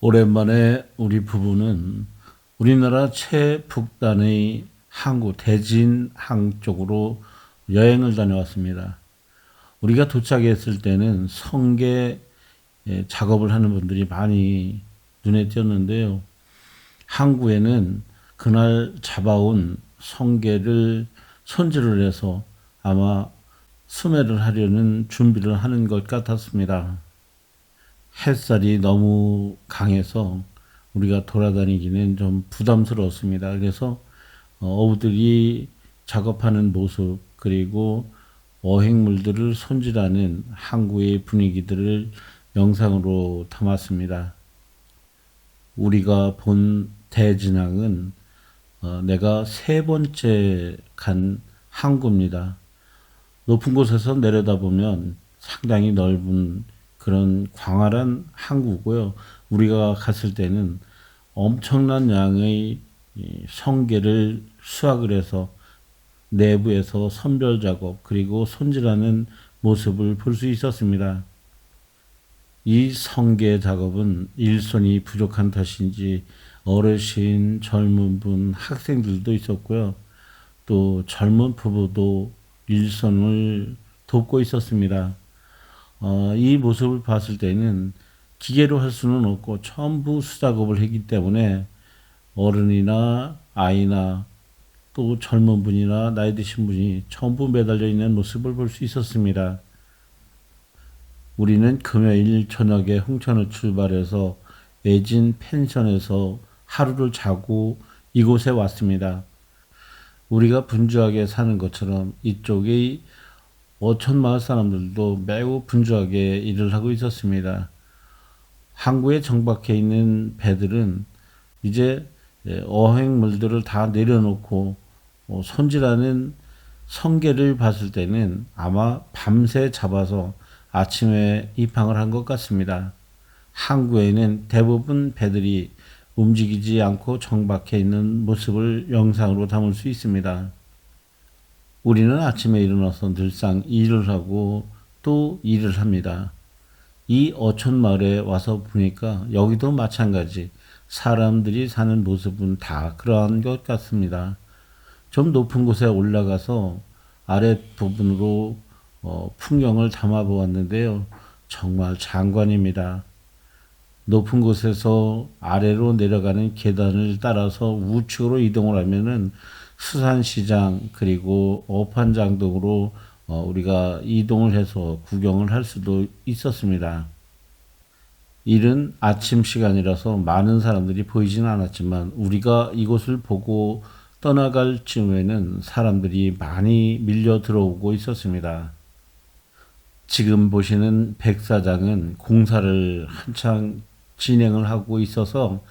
오랜만에 우리 부부는 우리나라 최북단의 항구 대진항 쪽으로 여행을 다녀왔습니다. 우리가 도착했을 때는 성게 작업을 하는 분들이 많이 눈에 띄었는데요. 항구에는 그날 잡아온 성게를 손질을 해서 아마 수매를 하려는 준비를 하는 것 같았습니다. 햇살이 너무 강해서 우리가 돌아다니기는 좀 부담스러웠습니다. 그래서 어부들이 작업하는 모습 그리고 어획물들을 손질하는 항구의 분위기들을 영상으로 담았습니다. 우리가 본 대진항은 내가 세 번째 간 항구입니다. 높은 곳에서 내려다보면 상당히 넓은 그런 광활한 항구고요. 우리가 갔을 때는 엄청난 양의 성게를 수확을 해서 내부에서 선별 작업 그리고 손질하는 모습을 볼 수 있었습니다. 이 성게 작업은 일손이 부족한 탓인지 어르신, 젊은 분, 학생들도 있었고요. 또 젊은 부부도 일손을 돕고 있었습니다. 이 모습을 봤을 때는 기계로 할 수는 없고 전부 수작업을 했기 때문에 어른이나 아이나 또 젊은 분이나 나이 드신 분이 전부 매달려 있는 모습을 볼 수 있었습니다. 우리는 금요일 저녁에 홍천을 출발해서 외진 펜션에서 하루를 자고 이곳에 왔습니다. 우리가 분주하게 사는 것처럼 이쪽의 어촌 마을 사람들도 매우 분주하게 일을 하고 있었습니다. 항구에 정박해 있는 배들은 이제 어획물들을 다 내려놓고 손질하는 성게를 봤을 때는 아마 밤새 잡아서 아침에 입항을 한 것 같습니다. 항구에는 대부분 배들이 움직이지 않고 정박해 있는 모습을 영상으로 담을 수 있습니다. 우리는 아침에 일어나서 늘상 일을 하고 또 일을 합니다. 이 어촌 마을에 와서 보니까 여기도 마찬가지 사람들이 사는 모습은 다 그러한 것 같습니다. 좀 높은 곳에 올라가서 아랫부분으로 풍경을 담아 보았는데요. 정말 장관입니다. 높은 곳에서 아래로 내려가는 계단을 따라서 우측으로 이동을 하면은 수산시장 그리고 어판장 등으로 우리가 이동을 해서 구경을 할 수도 있었습니다. 이른 아침 시간이라서 많은 사람들이 보이지는 않았지만 우리가 이곳을 보고 떠나갈 즈음에는 사람들이 많이 밀려 들어오고 있었습니다. 지금 보시는 백사장은 공사를 한창 진행을 하고 있어서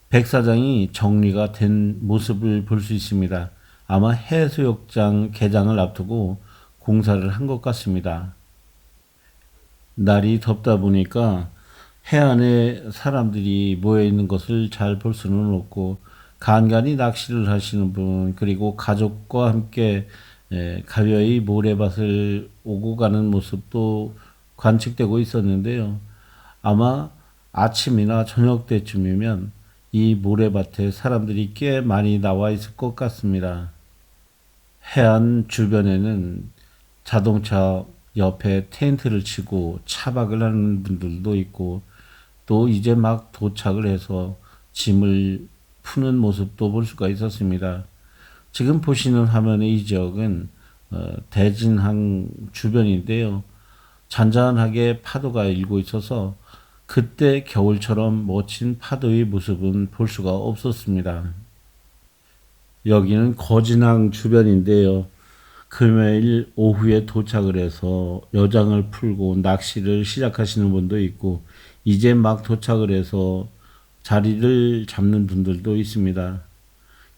백사장이 정리가 된 모습을 볼 수 있습니다. 아마 해수욕장 개장을 앞두고 공사를 한 것 같습니다. 날이 덥다 보니까 해안에 사람들이 모여 있는 것을 잘 볼 수는 없고 간간히 낚시를 하시는 분 그리고 가족과 함께 가벼이 모래밭을 오고 가는 모습도 관측되고 있었는데요. 아마 아침이나 저녁 때쯤이면 이 모래밭에 사람들이 꽤 많이 나와 있을 것 같습니다. 해안 주변에는 자동차 옆에 텐트를 치고 차박을 하는 분들도 있고 또 이제 막 도착을 해서 짐을 푸는 모습도 볼 수가 있었습니다. 지금 보시는 화면의 이 지역은 대진항 주변인데요. 잔잔하게 파도가 일고 있어서 그때 겨울처럼 멋진 파도의 모습은 볼 수가 없었습니다. 여기는 거진항 주변인데요. 금요일 오후에 도착을 해서 여장을 풀고 낚시를 시작하시는 분도 있고 이제 막 도착을 해서 자리를 잡는 분들도 있습니다.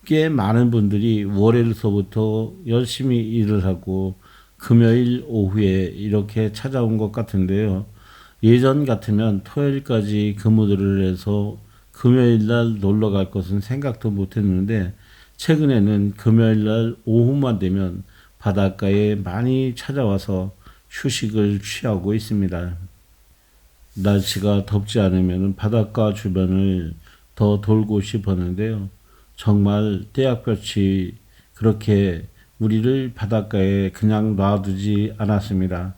꽤 많은 분들이 월요일서부터 열심히 일을 하고 금요일 오후에 이렇게 찾아온 것 같은데요. 예전 같으면 토요일까지 근무들을 해서 금요일 날 놀러 갈 것은 생각도 못 했는데 최근에는 금요일 날 오후만 되면 바닷가에 많이 찾아와서 휴식을 취하고 있습니다. 날씨가 덥지 않으면 바닷가 주변을 더 돌고 싶었는데요. 정말 떼약볕이 그렇게 우리를 바닷가에 그냥 놔두지 않았습니다.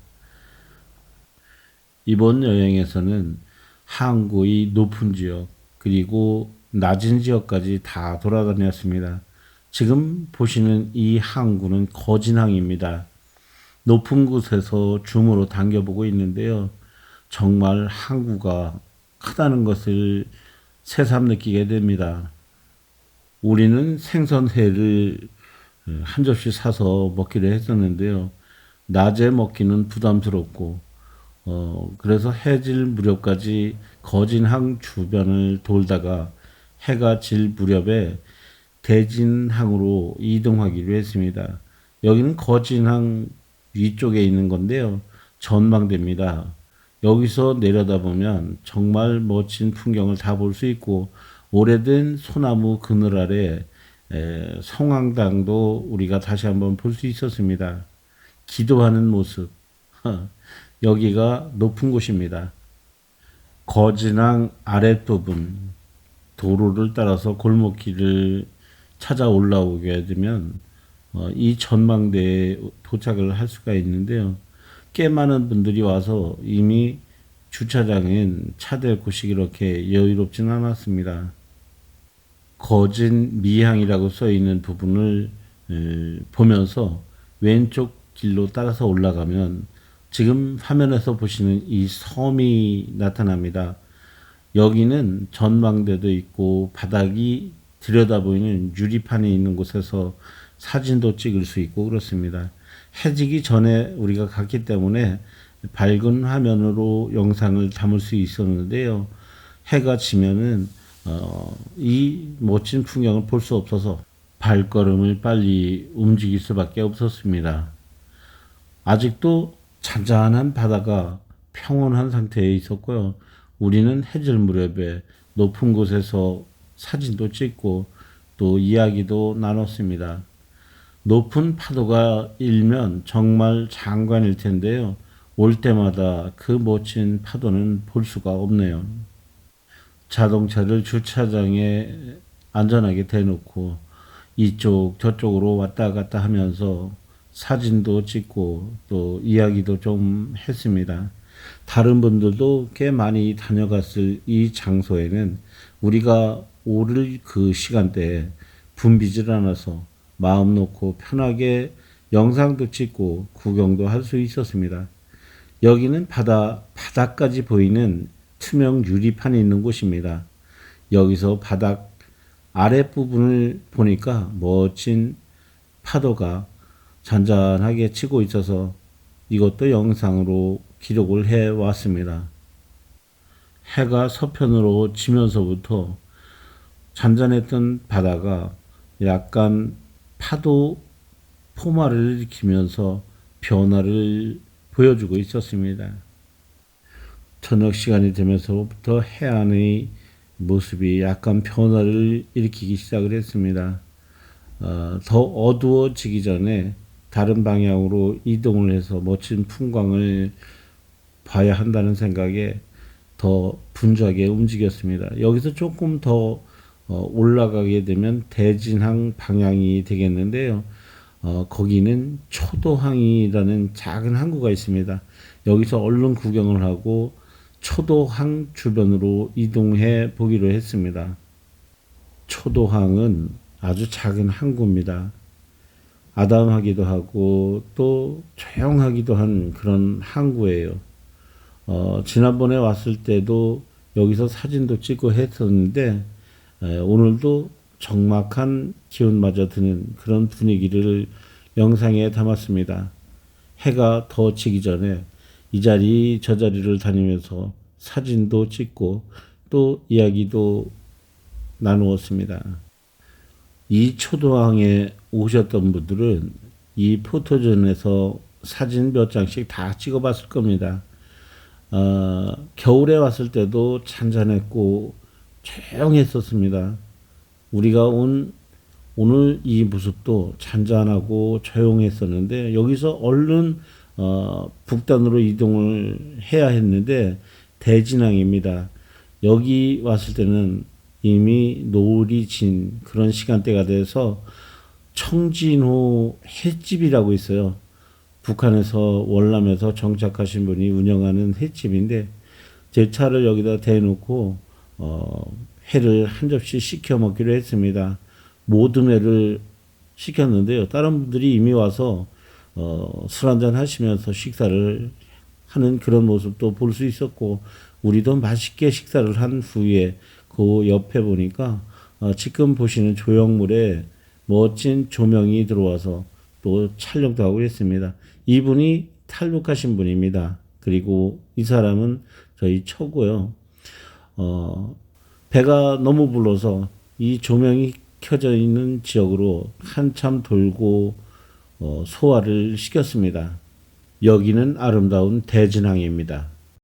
이번 여행에서는 항구의 높은 지역 그리고 낮은 지역까지 다 돌아다녔습니다. 지금 보시는 이 항구는 거진항입니다. 높은 곳에서 줌으로 당겨보고 있는데요. 정말 항구가 크다는 것을 새삼 느끼게 됩니다. 우리는 생선회를 한 접시 사서 먹기로 했었는데요. 낮에 먹기는 부담스럽고 그래서 해질 무렵까지 거진항 주변을 돌다가 해가 질 무렵에 대진항으로 이동하기로 했습니다. 여기는 거진항 위쪽에 있는 건데요. 전망대입니다. 여기서 내려다보면 정말 멋진 풍경을 다 볼 수 있고 오래된 소나무 그늘 아래 성황당도 우리가 다시 한번 볼 수 있었습니다. 기도하는 모습. 여기가 높은 곳입니다. 거진항 아랫부분 도로를 따라서 골목길을 찾아 올라오게 되면 이 전망대에 도착을 할 수가 있는데요. 꽤 많은 분들이 와서 이미 주차장엔 차댈 곳이 그렇게 여유롭진 않았습니다. 거진 미항이라고 써 있는 부분을 보면서 왼쪽 길로 따라서 올라가면 지금 화면에서 보시는 이 섬이 나타납니다. 여기는 전망대도 있고 바닥이 들여다보이는 유리판이 있는 곳에서 사진도 찍을 수 있고 그렇습니다. 해지기 전에 우리가 갔기 때문에 밝은 화면으로 영상을 담을 수 있었는데요. 해가 지면은 이 멋진 풍경을 볼 수 없어서 발걸음을 빨리 움직일 수밖에 없었습니다. 아직도 잔잔한 바다가 평온한 상태에 있었고요. 우리는 해질 무렵에 높은 곳에서 사진도 찍고 또 이야기도 나눴습니다. 높은 파도가 일면 정말 장관일 텐데요. 올 때마다 그 멋진 파도는 볼 수가 없네요. 자동차를 주차장에 안전하게 대놓고 이쪽 저쪽으로 왔다 갔다 하면서 사진도 찍고 또 이야기도 좀 했습니다. 다른 분들도 꽤 많이 다녀갔을 이 장소에는 우리가 오를 그 시간대에 붐비질 않아서 마음 놓고 편하게 영상도 찍고 구경도 할 수 있었습니다. 여기는 바닥까지 보이는 투명 유리판이 있는 곳입니다. 여기서 바닥 아랫부분을 보니까 멋진 파도가 잔잔하게 치고 있어서 이것도 영상으로 기록을 해 왔습니다. 해가 서편으로 지면서부터 잔잔했던 바다가 약간 파도 포마를 일으키면서 변화를 보여주고 있었습니다. 저녁 시간이 되면서부터 해안의 모습이 약간 변화를 일으키기 시작을 했습니다. 더 어두워지기 전에 다른 방향으로 이동을 해서 멋진 풍광을 봐야 한다는 생각에 더 분주하게 움직였습니다. 여기서 조금 더 올라가게 되면 대진항 방향이 되겠는데요. 거기는 초도항이라는 작은 항구가 있습니다. 여기서 얼른 구경을 하고 초도항 주변으로 이동해 보기로 했습니다. 초도항은 아주 작은 항구입니다. 아담하기도 하고 또 조용하기도 한 그런 항구예요. 지난번에 왔을 때도 여기서 사진도 찍고 했었는데 오늘도 적막한 기운마저 드는 그런 분위기를 영상에 담았습니다. 해가 더 지기 전에 이 자리 저 자리를 다니면서 사진도 찍고 또 이야기도 나누었습니다. 이 초도항에 오셨던 분들은 이 포토존에서 사진 몇 장씩 다 찍어봤을 겁니다. 겨울에 왔을 때도 잔잔했고 조용했었습니다. 우리가 오늘 이 모습도 잔잔하고 조용했었는데 여기서 얼른 북단으로 이동을 해야 했는데 대진항입니다. 여기 왔을 때는 이미 노을이 진 그런 시간대가 돼서 청진호 횟집이라고 있어요. 북한에서 월남에서 정착하신 분이 운영하는 횟집인데 제 차를 여기다 대놓고 회를 한 접시 시켜 먹기로 했습니다. 모든 회를 시켰는데요. 다른 분들이 이미 와서 술 한잔 하시면서 식사를 하는 그런 모습도 볼 수 있었고 우리도 맛있게 식사를 한 후에 그 옆에 보니까 지금 보시는 조형물에 멋진 조명이 들어와서 또 촬영도 하고 있습니다. 이분이 탈북하신 분입니다. 그리고 이 사람은 저희 처고요. 배가 너무 불러서 이 조명이 켜져 있는 지역으로 한참 돌고 소화를 시켰습니다. 여기는 아름다운 대진항입니다.